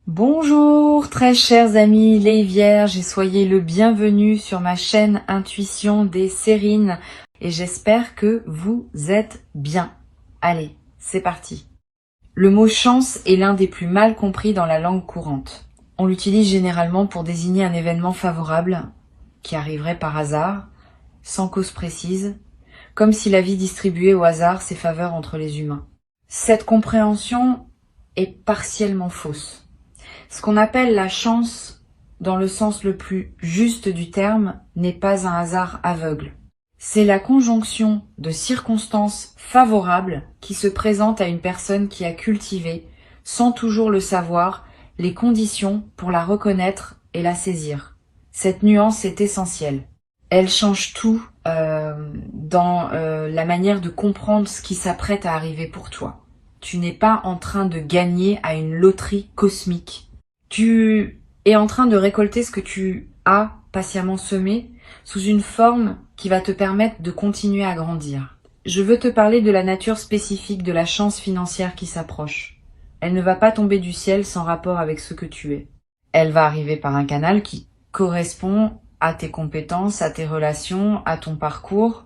Bonjour très chers amis les vierges et soyez le bienvenu sur ma chaîne Intuition des Sérines et j'espère que vous êtes bien. Allez, c'est parti. Le mot chance est l'un des plus mal compris dans la langue courante. On l'utilise généralement pour désigner un événement favorable qui arriverait par hasard, sans cause précise, comme si la vie distribuait au hasard ses faveurs entre les humains. Cette compréhension est partiellement fausse. Ce qu'on appelle la chance, dans le sens le plus juste du terme, n'est pas un hasard aveugle. C'est la conjonction de circonstances favorables qui se présentent à une personne qui a cultivé, sans toujours le savoir, les conditions pour la reconnaître et la saisir. Cette nuance est essentielle. Elle change tout dans la manière de comprendre ce qui s'apprête à arriver pour toi. Tu n'es pas en train de gagner à une loterie cosmique. Tu es en train de récolter ce que tu as patiemment semé sous une forme qui va te permettre de continuer à grandir. Je veux te parler de la nature spécifique de la chance financière qui s'approche. Elle ne va pas tomber du ciel sans rapport avec ce que tu es. Elle va arriver par un canal qui correspond à tes compétences, à tes relations, à ton parcours.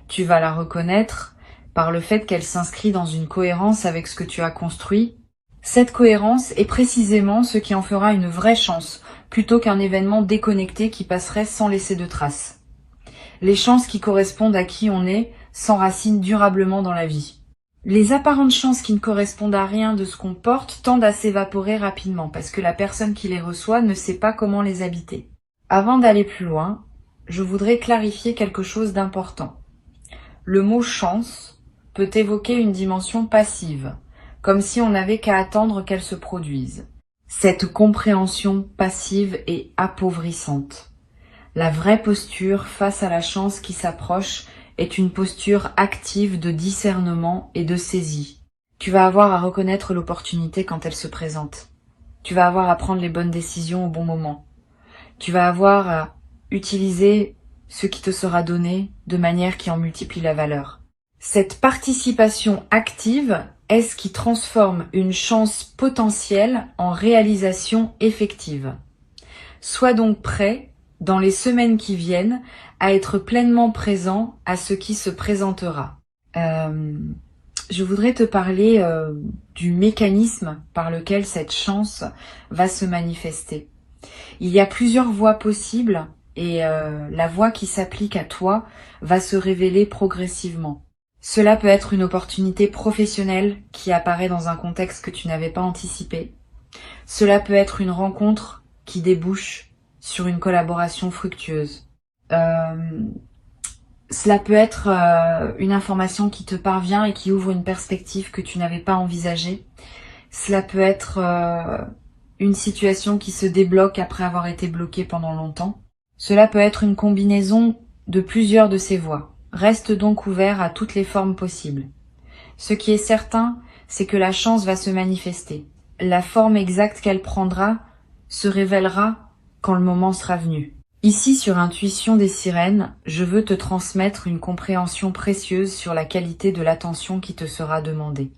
Tu vas la reconnaître par le fait qu'elle s'inscrit dans une cohérence avec ce que tu as construit. Cette cohérence est précisément ce qui en fera une vraie chance, plutôt qu'un événement déconnecté qui passerait sans laisser de traces. Les chances qui correspondent à qui on est s'enracinent durablement dans la vie. Les apparentes chances qui ne correspondent à rien de ce qu'on porte tendent à s'évaporer rapidement, parce que la personne qui les reçoit ne sait pas comment les habiter. Avant d'aller plus loin, je voudrais clarifier quelque chose d'important. Le mot chance peut évoquer une dimension passive, comme si on n'avait qu'à attendre qu'elle se produise. Cette compréhension passive est appauvrissante. La vraie posture face à la chance qui s'approche est une posture active de discernement et de saisie. Tu vas avoir à reconnaître l'opportunité quand elle se présente. Tu vas avoir à prendre les bonnes décisions au bon moment. Tu vas avoir à utiliser ce qui te sera donné de manière qui en multiplie la valeur. Cette participation active est ce qui transforme une chance potentielle en réalisation effective. Sois donc prêt, dans les semaines qui viennent, à être pleinement présent à ce qui se présentera. Je voudrais te parler du mécanisme par lequel cette chance va se manifester. Il y a plusieurs voies possibles et la voie qui s'applique à toi va se révéler progressivement. Cela peut être une opportunité professionnelle qui apparaît dans un contexte que tu n'avais pas anticipé. Cela peut être une rencontre qui débouche sur une collaboration fructueuse. Cela peut être une information qui te parvient et qui ouvre une perspective que tu n'avais pas envisagée. Cela peut être une situation qui se débloque après avoir été bloquée pendant longtemps. Cela peut être une combinaison de plusieurs de ces voies. Reste donc ouvert à toutes les formes possibles. Ce qui est certain, c'est que la chance va se manifester. La forme exacte qu'elle prendra se révélera quand le moment sera venu. Ici, sur Intuition des Sirènes, je veux te transmettre une compréhension précieuse sur la qualité de l'attention qui te sera demandée.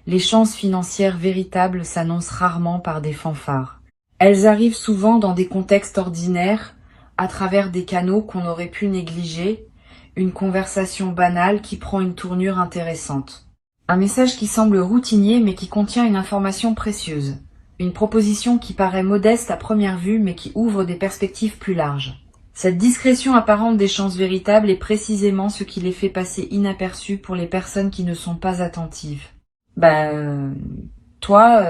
Les chances financières véritables s'annoncent rarement par des fanfares. Elles arrivent souvent dans des contextes ordinaires, à travers des canaux qu'on aurait pu négliger, une conversation banale qui prend une tournure intéressante. Un message qui semble routinier mais qui contient une information précieuse. Une proposition qui paraît modeste à première vue mais qui ouvre des perspectives plus larges. Cette discrétion apparente des chances véritables est précisément ce qui les fait passer inaperçues pour les personnes qui ne sont pas attentives. Toi,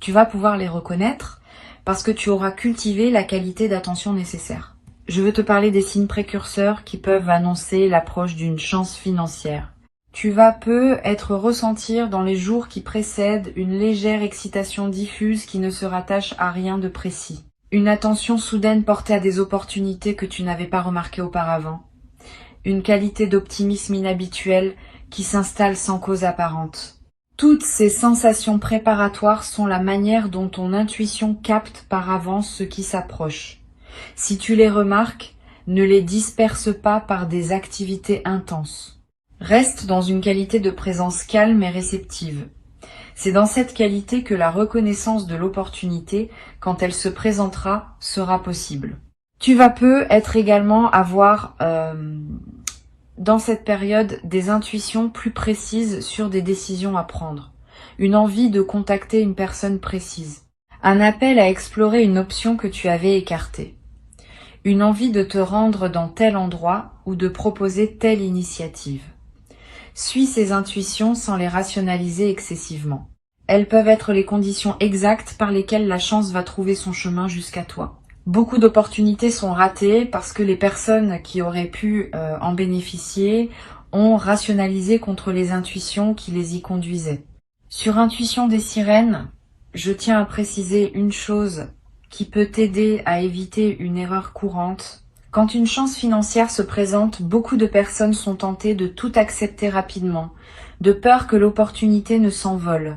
tu vas pouvoir les reconnaître parce que tu auras cultivé la qualité d'attention nécessaire. Je veux te parler des signes précurseurs qui peuvent annoncer l'approche d'une chance financière. Tu vas peut-être ressentir dans les jours qui précèdent une légère excitation diffuse qui ne se rattache à rien de précis. Une attention soudaine portée à des opportunités que tu n'avais pas remarquées auparavant. Une qualité d'optimisme inhabituel qui s'installe sans cause apparente. Toutes ces sensations préparatoires sont la manière dont ton intuition capte par avance ce qui s'approche. Si tu les remarques, ne les disperse pas par des activités intenses. Reste dans une qualité de présence calme et réceptive. C'est dans cette qualité que la reconnaissance de l'opportunité, quand elle se présentera, sera possible. Tu vas être également avoir dans cette période des intuitions plus précises sur des décisions à prendre, une envie de contacter une personne précise, un appel à explorer une option que tu avais écartée, une envie de te rendre dans tel endroit ou de proposer telle initiative. Suis ces intuitions sans les rationaliser excessivement. Elles peuvent être les conditions exactes par lesquelles la chance va trouver son chemin jusqu'à toi. Beaucoup d'opportunités sont ratées parce que les personnes qui auraient pu en bénéficier ont rationalisé contre les intuitions qui les y conduisaient. Sur Intuition des sirènes, je tiens à préciser une chose qui peut t'aider à éviter une erreur courante. Quand une chance financière se présente, beaucoup de personnes sont tentées de tout accepter rapidement, de peur que l'opportunité ne s'envole.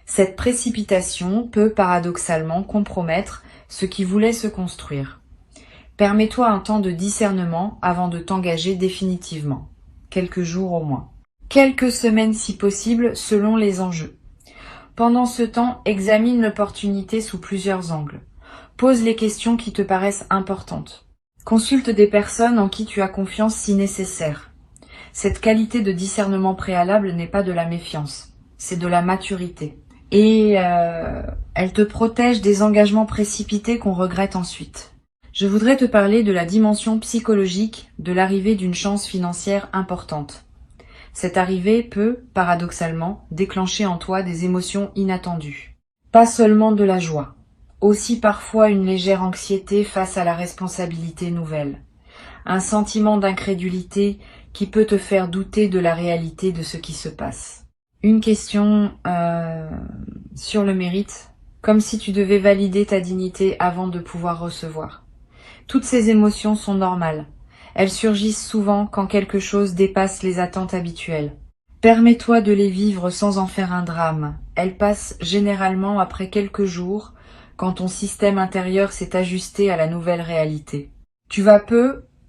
Cette précipitation peut paradoxalement compromettre ce qui voulait se construire. Permets-toi un temps de discernement avant de t'engager définitivement. Quelques jours au moins. Quelques semaines si possible selon les enjeux. Pendant ce temps, examine l'opportunité sous plusieurs angles. Pose les questions qui te paraissent importantes. Consulte des personnes en qui tu as confiance si nécessaire. Cette qualité de discernement préalable n'est pas de la méfiance, c'est de la maturité. Et elle te protège des engagements précipités qu'on regrette ensuite. Je voudrais te parler de la dimension psychologique de l'arrivée d'une chance financière importante. Cette arrivée peut, paradoxalement, déclencher en toi des émotions inattendues. Pas seulement de la joie, aussi parfois une légère anxiété face à la responsabilité nouvelle. Un sentiment d'incrédulité qui peut te faire douter de la réalité de ce qui se passe. Une question sur le mérite, comme si tu devais valider ta dignité avant de pouvoir recevoir. Toutes ces émotions sont normales. Elles surgissent souvent quand quelque chose dépasse les attentes habituelles. Permets-toi de les vivre sans en faire un drame. Elles passent généralement après quelques jours, quand ton système intérieur s'est ajusté à la nouvelle réalité. Tu vas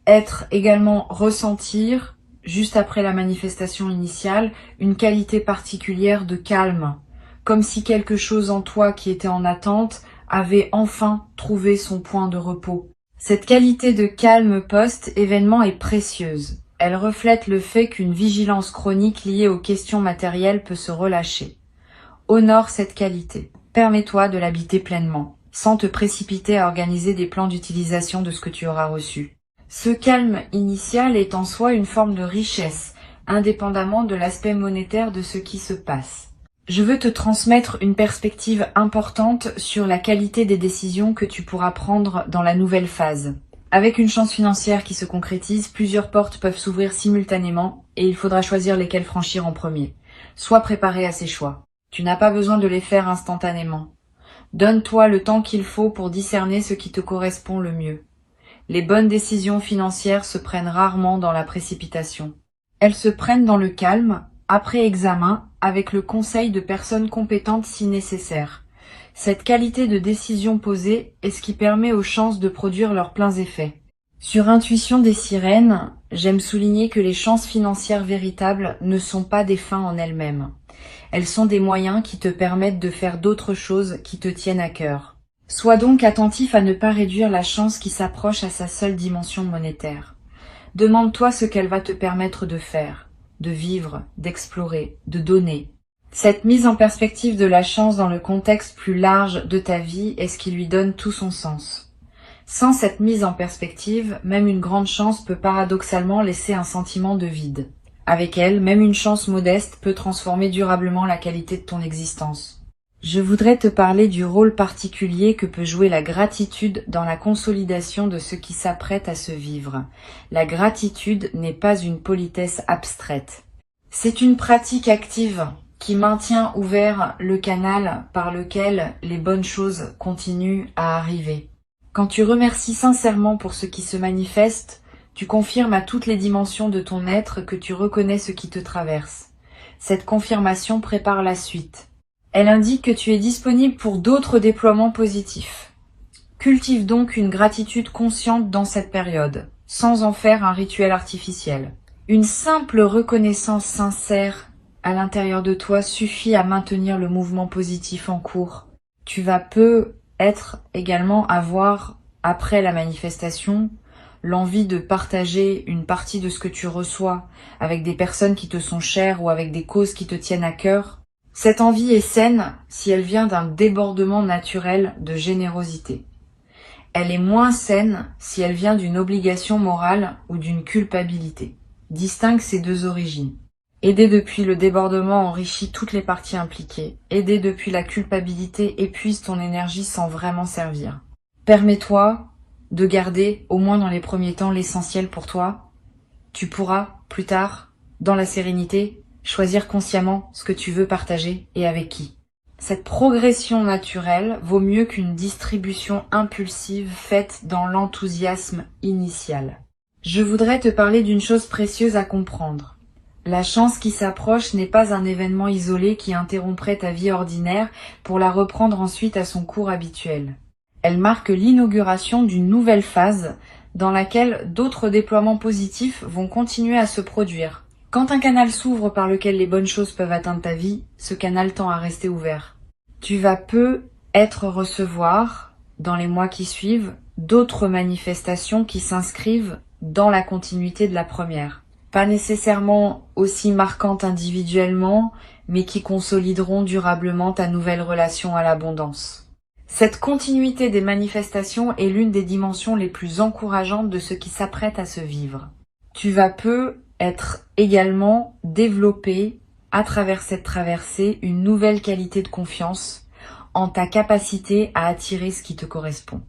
être également ressentir, juste après la manifestation initiale, une qualité particulière de calme, comme si quelque chose en toi qui était en attente avait enfin trouvé son point de repos. Cette qualité de calme post-événement est précieuse. Elle reflète le fait qu'une vigilance chronique liée aux questions matérielles peut se relâcher. Honore cette qualité. Permets-toi de l'habiter pleinement, sans te précipiter à organiser des plans d'utilisation de ce que tu auras reçu. Ce calme initial est en soi une forme de richesse, indépendamment de l'aspect monétaire de ce qui se passe. Je veux te transmettre une perspective importante sur la qualité des décisions que tu pourras prendre dans la nouvelle phase. Avec une chance financière qui se concrétise, plusieurs portes peuvent s'ouvrir simultanément et il faudra choisir lesquelles franchir en premier. Sois préparé à ces choix. Tu n'as pas besoin de les faire instantanément. Donne-toi le temps qu'il faut pour discerner ce qui te correspond le mieux. Les bonnes décisions financières se prennent rarement dans la précipitation. Elles se prennent dans le calme, après examen, avec le conseil de personnes compétentes si nécessaire. Cette qualité de décision posée est ce qui permet aux chances de produire leurs pleins effets. Sur Intuition des sirènes, j'aime souligner que les chances financières véritables ne sont pas des fins en elles-mêmes. Elles sont des moyens qui te permettent de faire d'autres choses qui te tiennent à cœur. Sois donc attentif à ne pas réduire la chance qui s'approche à sa seule dimension monétaire. Demande-toi ce qu'elle va te permettre de faire, de vivre, d'explorer, de donner. Cette mise en perspective de la chance dans le contexte plus large de ta vie est ce qui lui donne tout son sens. Sans cette mise en perspective, même une grande chance peut paradoxalement laisser un sentiment de vide. Avec elle, même une chance modeste peut transformer durablement la qualité de ton existence. Je voudrais te parler du rôle particulier que peut jouer la gratitude dans la consolidation de ce qui s'apprête à se vivre. La gratitude n'est pas une politesse abstraite. C'est une pratique active qui maintient ouvert le canal par lequel les bonnes choses continuent à arriver. Quand tu remercies sincèrement pour ce qui se manifeste, tu confirmes à toutes les dimensions de ton être que tu reconnais ce qui te traverse. Cette confirmation prépare la suite. Elle indique que tu es disponible pour d'autres déploiements positifs. Cultive donc une gratitude consciente dans cette période, sans en faire un rituel artificiel. Une simple reconnaissance sincère à l'intérieur de toi suffit à maintenir le mouvement positif en cours. Tu vas peut-être également avoir, après la manifestation, l'envie de partager une partie de ce que tu reçois avec des personnes qui te sont chères ou avec des causes qui te tiennent à cœur. Cette envie est saine si elle vient d'un débordement naturel de générosité. Elle est moins saine si elle vient d'une obligation morale ou d'une culpabilité. Distingue ces deux origines. Aider depuis le débordement enrichit toutes les parties impliquées. Aider depuis la culpabilité épuise ton énergie sans vraiment servir. Permets-toi de garder, au moins dans les premiers temps, l'essentiel pour toi. Tu pourras, plus tard, dans la sérénité, choisir consciemment ce que tu veux partager et avec qui. Cette progression naturelle vaut mieux qu'une distribution impulsive faite dans l'enthousiasme initial. Je voudrais te parler d'une chose précieuse à comprendre. La chance qui s'approche n'est pas un événement isolé qui interromprait ta vie ordinaire pour la reprendre ensuite à son cours habituel. Elle marque l'inauguration d'une nouvelle phase dans laquelle d'autres déploiements positifs vont continuer à se produire. Quand un canal s'ouvre par lequel les bonnes choses peuvent atteindre ta vie, ce canal tend à rester ouvert. Tu vas peut-être recevoir, dans les mois qui suivent, d'autres manifestations qui s'inscrivent dans la continuité de la première. Pas nécessairement aussi marquantes individuellement, mais qui consolideront durablement ta nouvelle relation à l'abondance. Cette continuité des manifestations est l'une des dimensions les plus encourageantes de ce qui s'apprête à se vivre. Tu vas peut-être également développer, à travers cette traversée, une nouvelle qualité de confiance en ta capacité à attirer ce qui te correspond.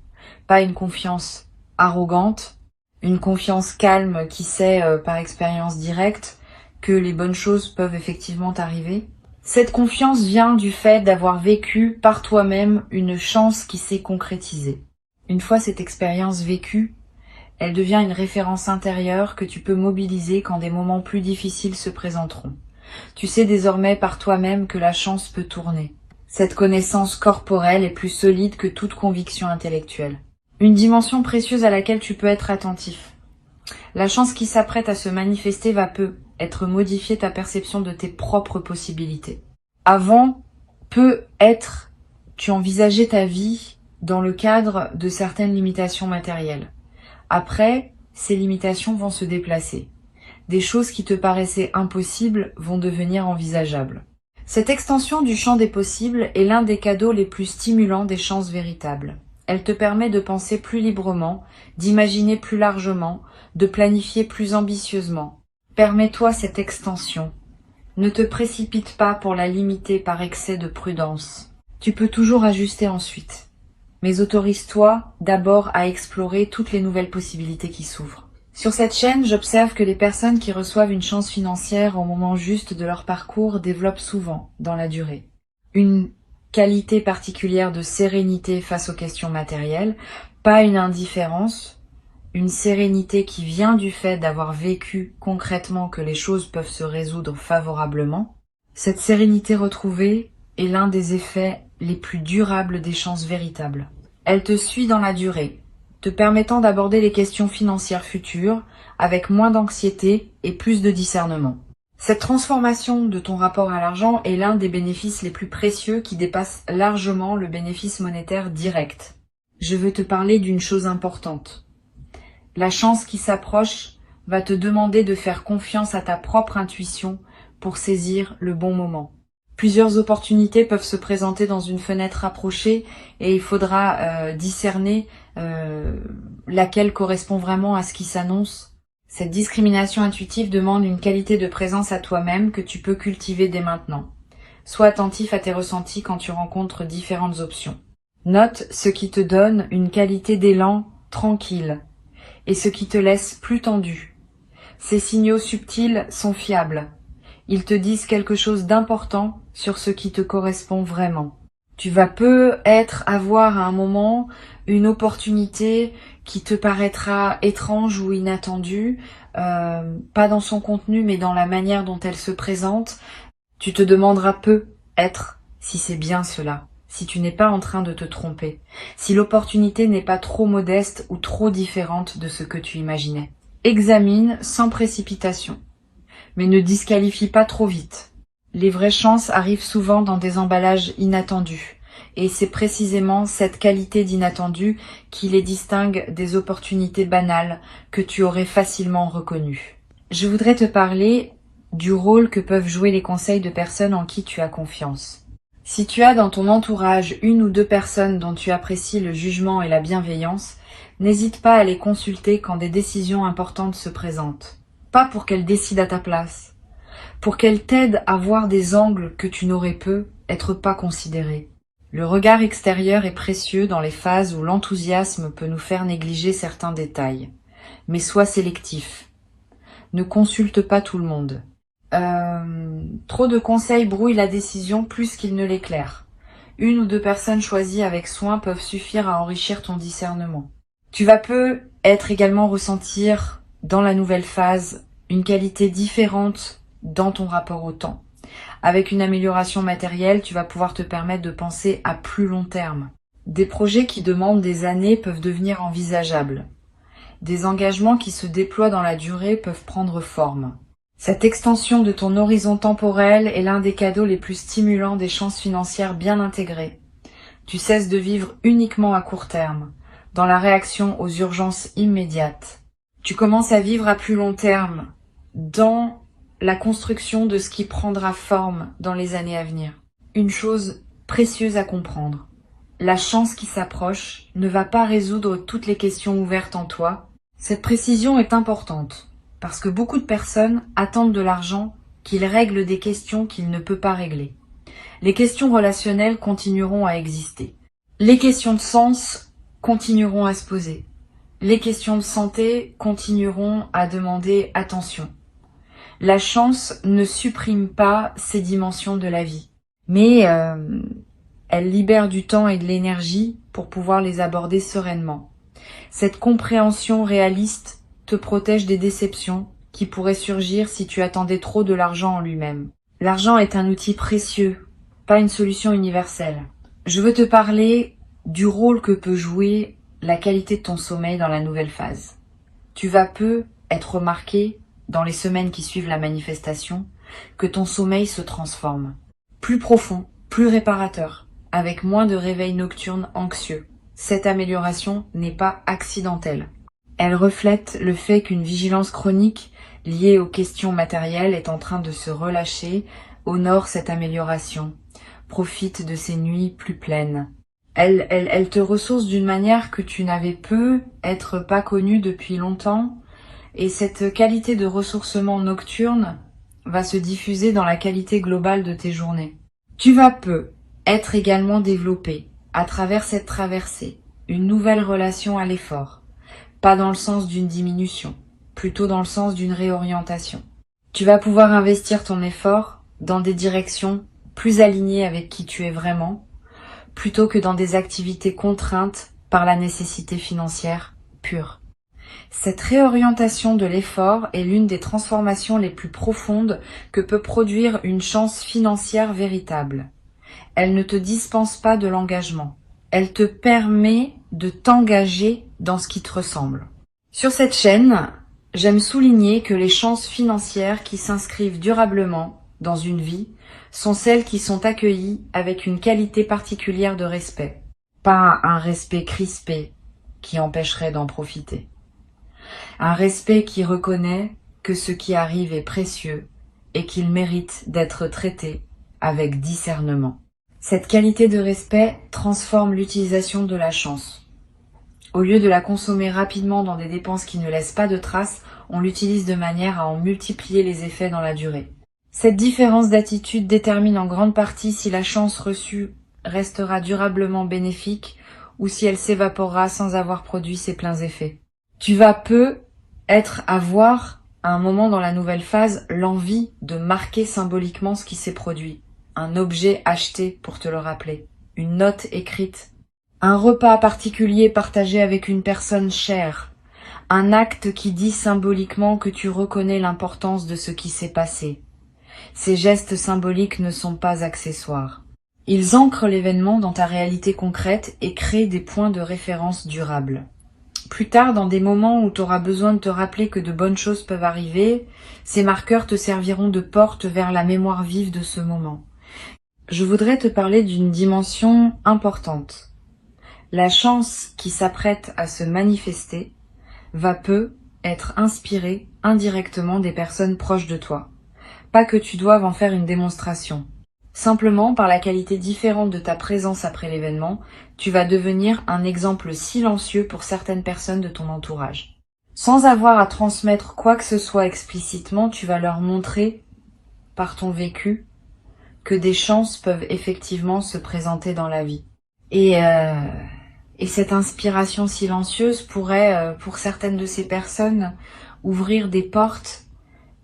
Pas une confiance arrogante, une confiance calme qui sait par expérience directe que les bonnes choses peuvent effectivement t'arriver. Cette confiance vient du fait d'avoir vécu par toi-même une chance qui s'est concrétisée. Une fois cette expérience vécue, elle devient une référence intérieure que tu peux mobiliser quand des moments plus difficiles se présenteront. Tu sais désormais par toi-même que la chance peut tourner. Cette connaissance corporelle est plus solide que toute conviction intellectuelle. Une dimension précieuse à laquelle tu peux être attentif. La chance qui s'apprête à se manifester va peut-être modifier ta perception de tes propres possibilités. Avant, peut-être, tu envisageais ta vie dans le cadre de certaines limitations matérielles. Après, ces limitations vont se déplacer. Des choses qui te paraissaient impossibles vont devenir envisageables. Cette extension du champ des possibles est l'un des cadeaux les plus stimulants des chances véritables. Elle te permet de penser plus librement, d'imaginer plus largement, de planifier plus ambitieusement. Permets-toi cette extension. Ne te précipite pas pour la limiter par excès de prudence. Tu peux toujours ajuster ensuite. Mais autorise-toi d'abord à explorer toutes les nouvelles possibilités qui s'ouvrent. Sur cette chaîne, j'observe que les personnes qui reçoivent une chance financière au moment juste de leur parcours développent souvent, dans la durée, une qualité particulière de sérénité face aux questions matérielles, pas une indifférence, une sérénité qui vient du fait d'avoir vécu concrètement que les choses peuvent se résoudre favorablement. Cette sérénité retrouvée est l'un des effets les plus durables des chances véritables. Elle te suit dans la durée, te permettant d'aborder les questions financières futures avec moins d'anxiété et plus de discernement. Cette transformation de ton rapport à l'argent est l'un des bénéfices les plus précieux qui dépasse largement le bénéfice monétaire direct. Je veux te parler d'une chose importante. La chance qui s'approche va te demander de faire confiance à ta propre intuition pour saisir le bon moment. Plusieurs opportunités peuvent se présenter dans une fenêtre rapprochée et il faudra discerner laquelle correspond vraiment à ce qui s'annonce. Cette discrimination intuitive demande une qualité de présence à toi-même que tu peux cultiver dès maintenant. Sois attentif à tes ressentis quand tu rencontres différentes options. Note ce qui te donne une qualité d'élan tranquille et ce qui te laisse plus tendu. Ces signaux subtils sont fiables. Ils te disent quelque chose d'important sur ce qui te correspond vraiment. Tu vas peut-être avoir à un moment une opportunité qui te paraîtra étrange ou inattendue, pas dans son contenu mais dans la manière dont elle se présente. Tu te demanderas peut-être si c'est bien cela, si tu n'es pas en train de te tromper, si l'opportunité n'est pas trop modeste ou trop différente de ce que tu imaginais. Examine sans précipitation, mais ne disqualifie pas trop vite. Les vraies chances arrivent souvent dans des emballages inattendus. Et c'est précisément cette qualité d'inattendu qui les distingue des opportunités banales que tu aurais facilement reconnues. Je voudrais te parler du rôle que peuvent jouer les conseils de personnes en qui tu as confiance. Si tu as dans ton entourage une ou deux personnes dont tu apprécies le jugement et la bienveillance, n'hésite pas à les consulter quand des décisions importantes se présentent. Pas pour qu'elles décident à ta place, pour qu'elles t'aident à voir des angles que tu n'aurais pu être pas considérés. Le regard extérieur est précieux dans les phases où l'enthousiasme peut nous faire négliger certains détails. Mais sois sélectif. Ne consulte pas tout le monde. Trop de conseils brouillent la décision plus qu'ils ne l'éclairent. Une ou deux personnes choisies avec soin peuvent suffire à enrichir ton discernement. Tu vas peut-être également ressentir dans la nouvelle phase une qualité différente dans ton rapport au temps. Avec une amélioration matérielle, tu vas pouvoir te permettre de penser à plus long terme. Des projets qui demandent des années peuvent devenir envisageables. Des engagements qui se déploient dans la durée peuvent prendre forme. Cette extension de ton horizon temporel est l'un des cadeaux les plus stimulants des chances financières bien intégrées. Tu cesses de vivre uniquement à court terme, dans la réaction aux urgences immédiates. Tu commences à vivre à plus long terme, dans la construction de ce qui prendra forme dans les années à venir. Une chose précieuse à comprendre. La chance qui s'approche ne va pas résoudre toutes les questions ouvertes en toi. Cette précision est importante, parce que beaucoup de personnes attendent de l'argent qu'il règle des questions qu'il ne peut pas régler. Les questions relationnelles continueront à exister. Les questions de sens continueront à se poser. Les questions de santé continueront à demander attention. La chance ne supprime pas ces dimensions de la vie, mais elle libère du temps et de l'énergie pour pouvoir les aborder sereinement. Cette compréhension réaliste te protège des déceptions qui pourraient surgir si tu attendais trop de l'argent en lui-même. L'argent est un outil précieux, pas une solution universelle. Je veux te parler du rôle que peut jouer la qualité de ton sommeil dans la nouvelle phase. Tu vas peu être remarqué dans les semaines qui suivent la manifestation, que ton sommeil se transforme. Plus profond, plus réparateur, avec moins de réveils nocturnes anxieux. Cette amélioration n'est pas accidentelle. Elle reflète le fait qu'une vigilance chronique liée aux questions matérielles est en train de se relâcher, honore cette amélioration, profite de ces nuits plus pleines. Elle te ressource d'une manière que tu n'avais peut-être pas connue depuis longtemps. Et cette qualité de ressourcement nocturne va se diffuser dans la qualité globale de tes journées. Tu vas être également développé, à travers cette traversée, une nouvelle relation à l'effort. Pas dans le sens d'une diminution, plutôt dans le sens d'une réorientation. Tu vas pouvoir investir ton effort dans des directions plus alignées avec qui tu es vraiment, plutôt que dans des activités contraintes par la nécessité financière pure. Cette réorientation de l'effort est l'une des transformations les plus profondes que peut produire une chance financière véritable. Elle ne te dispense pas de l'engagement. Elle te permet de t'engager dans ce qui te ressemble. Sur cette chaîne, j'aime souligner que les chances financières qui s'inscrivent durablement dans une vie sont celles qui sont accueillies avec une qualité particulière de respect. Pas un respect crispé qui empêcherait d'en profiter. Un respect qui reconnaît que ce qui arrive est précieux et qu'il mérite d'être traité avec discernement. Cette qualité de respect transforme l'utilisation de la chance. Au lieu de la consommer rapidement dans des dépenses qui ne laissent pas de traces, on l'utilise de manière à en multiplier les effets dans la durée. Cette différence d'attitude détermine en grande partie si la chance reçue restera durablement bénéfique ou si elle s'évaporera sans avoir produit ses pleins effets. Tu vas avoir à un moment dans la nouvelle phase l'envie de marquer symboliquement ce qui s'est produit. Un objet acheté pour te le rappeler, une note écrite, un repas particulier partagé avec une personne chère, un acte qui dit symboliquement que tu reconnais l'importance de ce qui s'est passé. Ces gestes symboliques ne sont pas accessoires. Ils ancrent l'événement dans ta réalité concrète et créent des points de référence durables. Plus tard, dans des moments où tu auras besoin de te rappeler que de bonnes choses peuvent arriver, ces marqueurs te serviront de porte vers la mémoire vive de ce moment. Je voudrais te parler d'une dimension importante. La chance qui s'apprête à se manifester va peu être inspirée indirectement des personnes proches de toi. Pas que tu doives en faire une démonstration. Simplement, par la qualité différente de ta présence après l'événement, tu vas devenir un exemple silencieux pour certaines personnes de ton entourage. Sans avoir à transmettre quoi que ce soit explicitement, tu vas leur montrer, par ton vécu, que des chances peuvent effectivement se présenter dans la vie. Et cette inspiration silencieuse pourrait, pour certaines de ces personnes, ouvrir des portes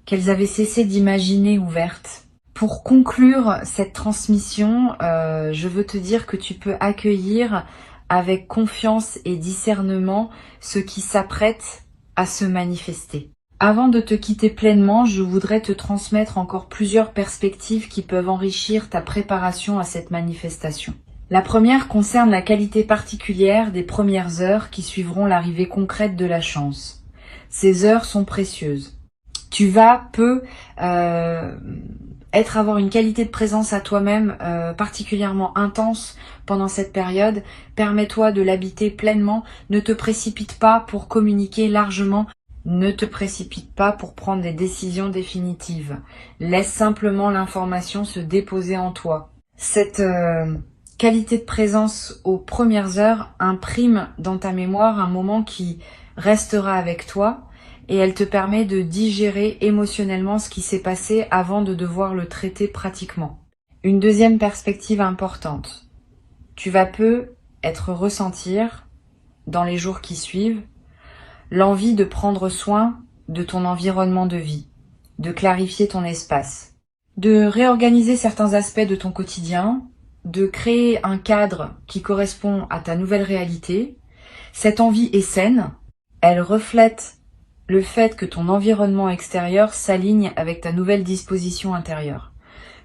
qu'elles avaient cessé d'imaginer ouvertes. Pour conclure cette transmission, je veux te dire que tu peux accueillir avec confiance et discernement ce qui s'apprête à se manifester. Avant de te quitter pleinement, je voudrais te transmettre encore plusieurs perspectives qui peuvent enrichir ta préparation à cette manifestation. La première concerne la qualité particulière des premières heures qui suivront l'arrivée concrète de la chance. Ces heures sont précieuses. Tu vas avoir une qualité de présence à toi-même particulièrement intense pendant cette période. Permets-toi de l'habiter pleinement. Ne te précipite pas pour communiquer largement. Ne te précipite pas pour prendre des décisions définitives. Laisse simplement l'information se déposer en toi. Cette qualité de présence aux premières heures imprime dans ta mémoire un moment qui restera avec toi. Et elle te permet de digérer émotionnellement ce qui s'est passé avant de devoir le traiter pratiquement. Une deuxième perspective importante. Tu vas ressentir, dans les jours qui suivent, l'envie de prendre soin de ton environnement de vie, de clarifier ton espace, de réorganiser certains aspects de ton quotidien, de créer un cadre qui correspond à ta nouvelle réalité. Cette envie est saine, elle reflète le fait que ton environnement extérieur s'aligne avec ta nouvelle disposition intérieure.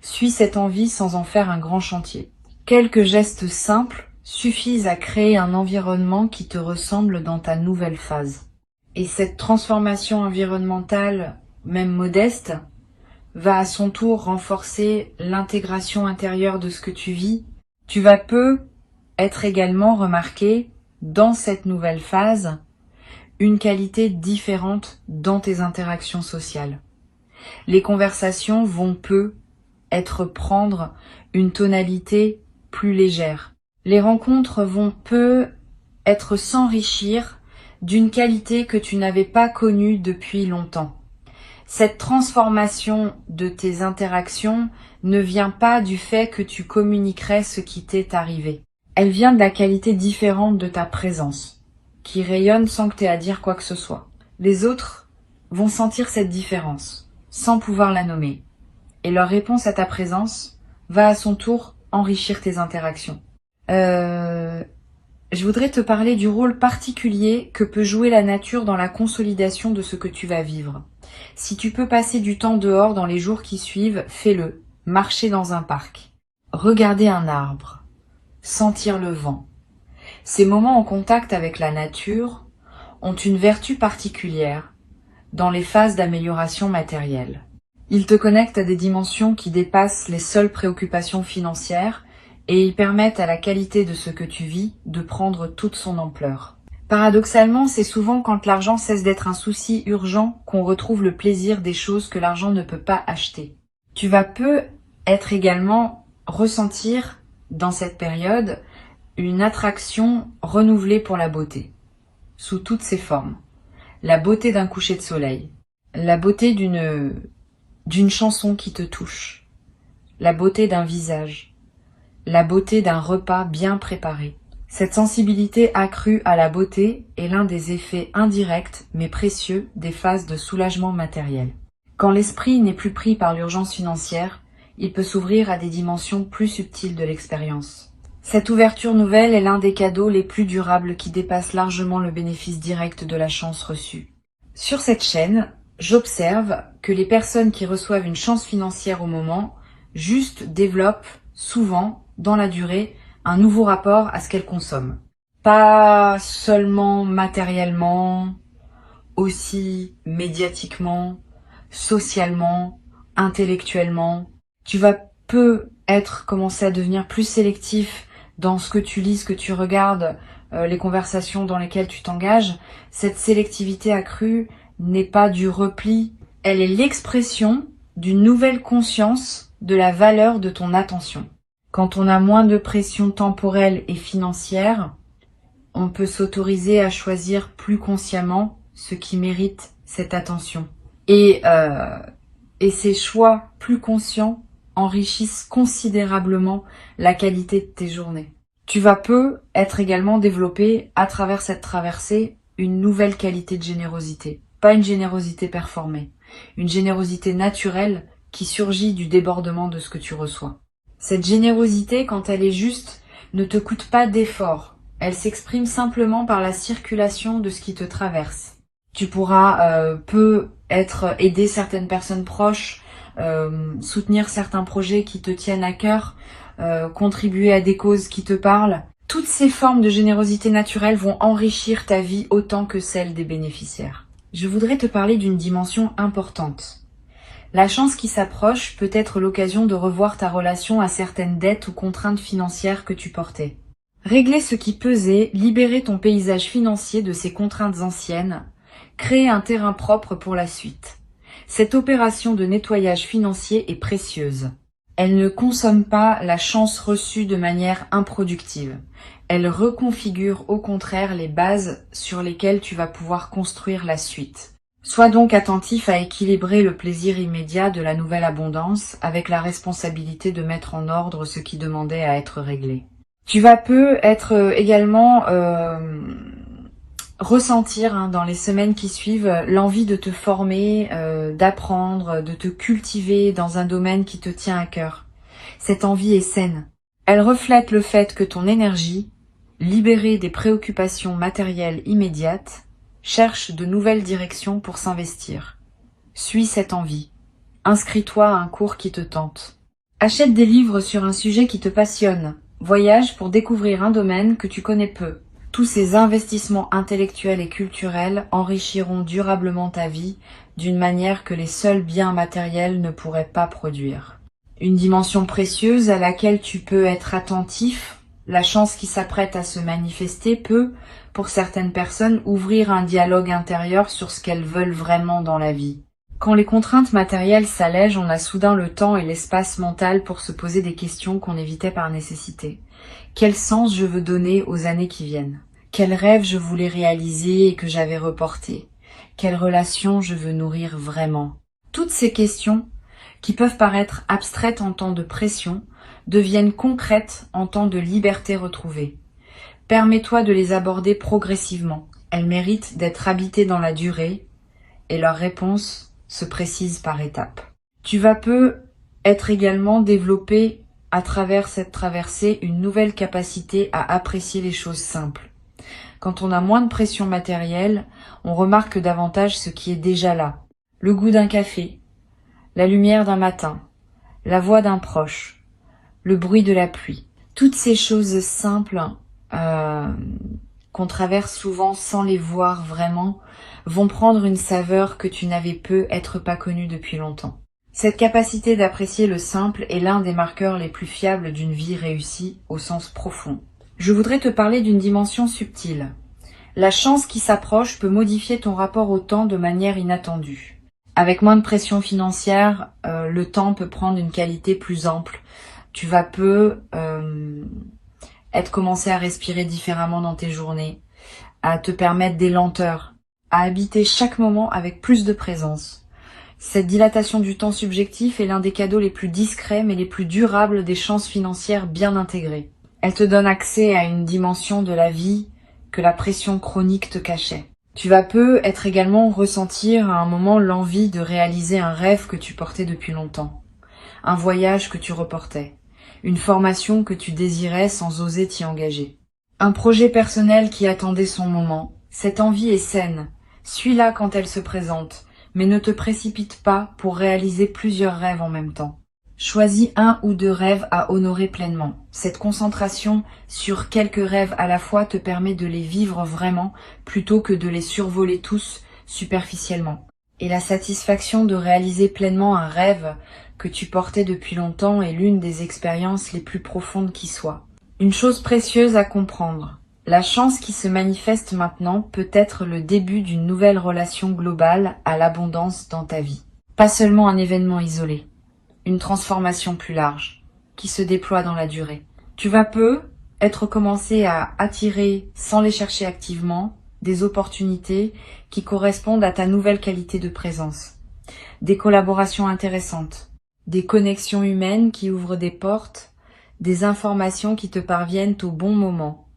Suis cette envie sans en faire un grand chantier. Quelques gestes simples suffisent à créer un environnement qui te ressemble dans ta nouvelle phase. Et cette transformation environnementale, même modeste, va à son tour renforcer l'intégration intérieure de ce que tu vis. Tu vas être également remarqué dans cette nouvelle phase une qualité différente dans tes interactions sociales. Les conversations vont prendre une tonalité plus légère. Les rencontres vont s'enrichir d'une qualité que tu n'avais pas connue depuis longtemps. Cette transformation de tes interactions ne vient pas du fait que tu communiquerais ce qui t'est arrivé. Elle vient de la qualité différente de ta présence, qui rayonne sans que tu aies à dire quoi que ce soit. Les autres vont sentir cette différence, sans pouvoir la nommer. Et leur réponse à ta présence va à son tour enrichir tes interactions. Je voudrais te parler du rôle particulier que peut jouer la nature dans la consolidation de ce que tu vas vivre. Si tu peux passer du temps dehors dans les jours qui suivent, fais-le. Marcher dans un parc, regarder un arbre, sentir le vent. Ces moments en contact avec la nature ont une vertu particulière dans les phases d'amélioration matérielle. Ils te connectent à des dimensions qui dépassent les seules préoccupations financières et ils permettent à la qualité de ce que tu vis de prendre toute son ampleur. Paradoxalement, c'est souvent quand l'argent cesse d'être un souci urgent qu'on retrouve le plaisir des choses que l'argent ne peut pas acheter. Tu vas être également ressentir dans cette période une attraction renouvelée pour la beauté, sous toutes ses formes. La beauté d'un coucher de soleil, la beauté d'une chanson qui te touche, la beauté d'un visage, la beauté d'un repas bien préparé. Cette sensibilité accrue à la beauté est l'un des effets indirects mais précieux des phases de soulagement matériel. Quand l'esprit n'est plus pris par l'urgence financière, il peut s'ouvrir à des dimensions plus subtiles de l'expérience. Cette ouverture nouvelle est l'un des cadeaux les plus durables qui dépassent largement le bénéfice direct de la chance reçue. Sur cette chaîne, j'observe que les personnes qui reçoivent une chance financière au moment, juste développent souvent, dans la durée, un nouveau rapport à ce qu'elles consomment. Pas seulement matériellement, aussi médiatiquement, socialement, intellectuellement. Tu vas commencer à devenir plus sélectif dans ce que tu lis, ce que tu regardes, les conversations dans lesquelles tu t'engages. Cette sélectivité accrue n'est pas du repli, elle est l'expression d'une nouvelle conscience de la valeur de ton attention. Quand on a moins de pression temporelle et financière, on peut s'autoriser à choisir plus consciemment ce qui mérite cette attention. Et ces choix plus conscients enrichissent considérablement la qualité de tes journées. Tu vas être également développé à travers cette traversée une nouvelle qualité de générosité. Pas une générosité performée, une générosité naturelle qui surgit du débordement de ce que tu reçois. Cette générosité, quand elle est juste, ne te coûte pas d'effort. Elle s'exprime simplement par la circulation de ce qui te traverse. Tu pourras aider certaines personnes proches, soutenir certains projets qui te tiennent à cœur, contribuer à des causes qui te parlent. Toutes ces formes de générosité naturelle vont enrichir ta vie autant que celle des bénéficiaires. Je voudrais te parler d'une dimension importante. La chance qui s'approche peut être l'occasion de revoir ta relation à certaines dettes ou contraintes financières que tu portais. Régler ce qui pesait, libérer ton paysage financier de ces contraintes anciennes, créer un terrain propre pour la suite. Cette opération de nettoyage financier est précieuse. Elle ne consomme pas la chance reçue de manière improductive. Elle reconfigure au contraire les bases sur lesquelles tu vas pouvoir construire la suite. Sois donc attentif à équilibrer le plaisir immédiat de la nouvelle abondance avec la responsabilité de mettre en ordre ce qui demandait à être réglé. Tu vas être également ressentir dans les semaines qui suivent l'envie de te former, d'apprendre, de te cultiver dans un domaine qui te tient à cœur. Cette envie est saine. Elle reflète le fait que ton énergie, libérée des préoccupations matérielles immédiates, cherche de nouvelles directions pour s'investir. Suis cette envie. Inscris-toi à un cours qui te tente. Achète des livres sur un sujet qui te passionne. Voyage pour découvrir un domaine que tu connais peu. Tous ces investissements intellectuels et culturels enrichiront durablement ta vie d'une manière que les seuls biens matériels ne pourraient pas produire. Une dimension précieuse à laquelle tu peux être attentif, la chance qui s'apprête à se manifester peut, pour certaines personnes, ouvrir un dialogue intérieur sur ce qu'elles veulent vraiment dans la vie. Quand les contraintes matérielles s'allègent, on a soudain le temps et l'espace mental pour se poser des questions qu'on évitait par nécessité. Quel sens je veux donner aux années qui viennent? Quel rêve je voulais réaliser et que j'avais reporté? Quelle relation je veux nourrir vraiment? Toutes ces questions, qui peuvent paraître abstraites en temps de pression, deviennent concrètes en temps de liberté retrouvée. Permets-toi de les aborder progressivement. Elles méritent d'être habitées dans la durée et leurs réponses se précisent par étapes. Tu vas être également développé à travers cette traversée une nouvelle capacité à apprécier les choses simples. Quand on a moins de pression matérielle, on remarque davantage ce qui est déjà là. Le goût d'un café, la lumière d'un matin, la voix d'un proche, le bruit de la pluie. Toutes ces choses simples qu'on traverse souvent sans les voir vraiment vont prendre une saveur que tu n'avais peut-être pas connue depuis longtemps. Cette capacité d'apprécier le simple est l'un des marqueurs les plus fiables d'une vie réussie au sens profond. Je voudrais te parler d'une dimension subtile. La chance qui s'approche peut modifier ton rapport au temps de manière inattendue. Avec moins de pression financière, le temps peut prendre une qualité plus ample. Tu vas commencer à respirer différemment dans tes journées, à te permettre des lenteurs, à habiter chaque moment avec plus de présence. Cette dilatation du temps subjectif est l'un des cadeaux les plus discrets mais les plus durables des chances financières bien intégrées. Elle te donne accès à une dimension de la vie que la pression chronique te cachait. Tu vas être également ressentir à un moment l'envie de réaliser un rêve que tu portais depuis longtemps, un voyage que tu reportais, une formation que tu désirais sans oser t'y engager, un projet personnel qui attendait son moment. Cette envie est saine, suis-la quand elle se présente, mais ne te précipite pas pour réaliser plusieurs rêves en même temps. Choisis un ou deux rêves à honorer pleinement. Cette concentration sur quelques rêves à la fois te permet de les vivre vraiment plutôt que de les survoler tous superficiellement. Et la satisfaction de réaliser pleinement un rêve que tu portais depuis longtemps est l'une des expériences les plus profondes qui soient. Une chose précieuse à comprendre. La chance qui se manifeste maintenant peut être le début d'une nouvelle relation globale à l'abondance dans ta vie. Pas seulement un événement isolé. Une transformation plus large, qui se déploie dans la durée. Tu vas être commencé à attirer, sans les chercher activement, des opportunités qui correspondent à ta nouvelle qualité de présence. Des collaborations intéressantes, des connexions humaines qui ouvrent des portes, des informations qui te parviennent au bon moment.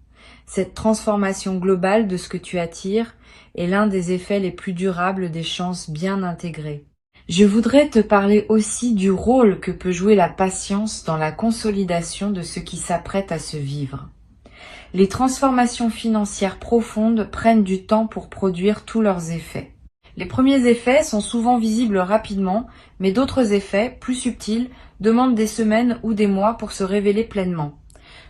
Cette transformation globale de ce que tu attires est l'un des effets les plus durables des chances bien intégrées. Je voudrais te parler aussi du rôle que peut jouer la patience dans la consolidation de ce qui s'apprête à se vivre. Les transformations financières profondes prennent du temps pour produire tous leurs effets. Les premiers effets sont souvent visibles rapidement, mais d'autres effets, plus subtils, demandent des semaines ou des mois pour se révéler pleinement.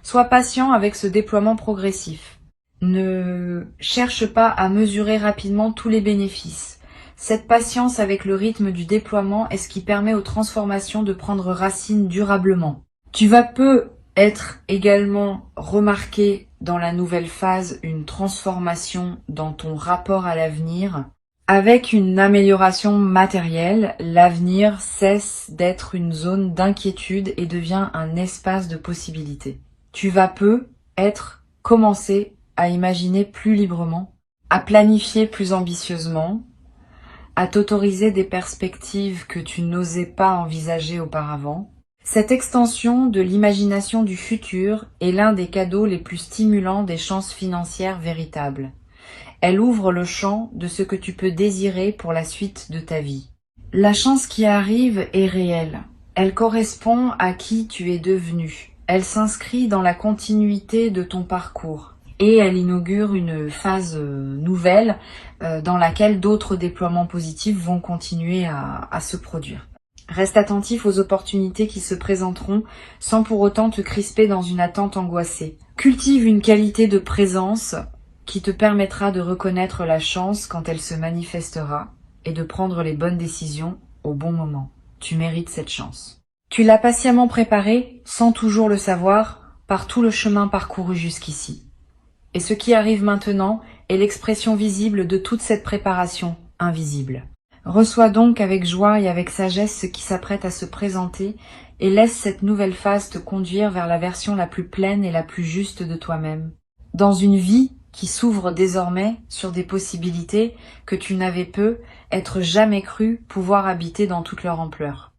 Sois patient avec ce déploiement progressif. Ne cherche pas à mesurer rapidement tous les bénéfices. Cette patience avec le rythme du déploiement est ce qui permet aux transformations de prendre racine durablement. Tu vas être également remarqué dans la nouvelle phase une transformation dans ton rapport à l'avenir. Avec une amélioration matérielle, l'avenir cesse d'être une zone d'inquiétude et devient un espace de possibilités. Tu vas commencer à imaginer plus librement, à planifier plus ambitieusement, à t'autoriser des perspectives que tu n'osais pas envisager auparavant. Cette extension de l'imagination du futur est l'un des cadeaux les plus stimulants des chances financières véritables. Elle ouvre le champ de ce que tu peux désirer pour la suite de ta vie. La chance qui arrive est réelle. Elle correspond à qui tu es devenu. Elle s'inscrit dans la continuité de ton parcours. Et elle inaugure une phase nouvelle dans laquelle d'autres déploiements positifs vont continuer à se produire. Reste attentif aux opportunités qui se présenteront sans pour autant te crisper dans une attente angoissée. Cultive une qualité de présence qui te permettra de reconnaître la chance quand elle se manifestera et de prendre les bonnes décisions au bon moment. Tu mérites cette chance. Tu l'as patiemment préparée, sans toujours le savoir, par tout le chemin parcouru jusqu'ici. Et ce qui arrive maintenant est l'expression visible de toute cette préparation invisible. Reçois donc avec joie et avec sagesse ce qui s'apprête à se présenter et laisse cette nouvelle phase te conduire vers la version la plus pleine et la plus juste de toi-même. Dans une vie qui s'ouvre désormais sur des possibilités que tu n'avais jamais cru pouvoir habiter dans toute leur ampleur.